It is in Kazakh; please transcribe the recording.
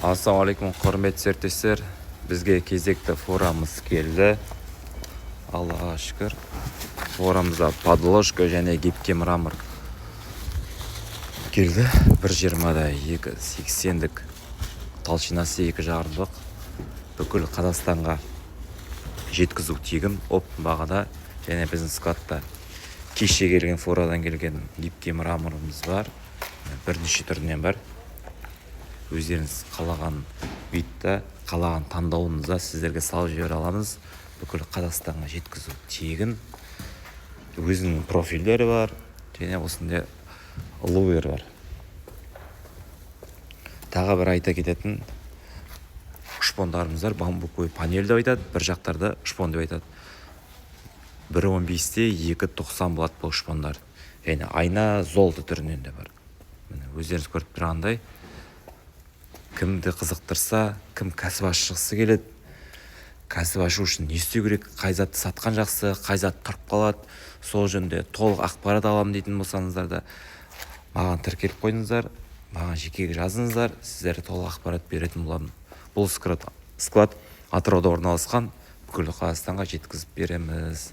Ассалаумағалейкум, құрметті серіктестер. Бізге кезекті форамыз келді. Аллаға шүкір. Форамызда подложка және гибкий мрамор келді. 1.20-да 2.80-дік толщинасы 2 жарымдық. Бүкіл Қазақстанға жеткізу тегін оптым бағада. Және біздің складта кеше келген форадан келген гибкий мраморымыз бар. Бірнеше түрінен бар. Өздеріңіз қалаған битті, қалаған таңдауыңызда сіздерге салып жібере аламыз. Бүкіл Қазақстанға жеткізу тегін. Өзінің профильдері бар, және осындай лувер бар. Тағы бір айта кететін шпондарымыз бар. Бамбуковый панель деп айтады, бір жақтарда шпон деп айтады. 1.15-те 2.90 болады бұл шпондар. Және айна золото түрінен де бар. Өздеріңіз көріп тұрғандай, кімді қызықтырса, кім кәсіп ашқысы келеді, кәсіп ашу үшін не істеу керек, қай затты сатқан жақсы, қай зат тұрып қалады, сол жөнінде толық ақпарат аламын дейтін болсаңыздар да маған тіркеліп қойыңыздар, маған жеке жазыңыздар, сіздерге толық ақпарат беретін боламын. Бұл склад Атырауда орналасқан, бүкіл Қазақстанға жеткізіп береміз.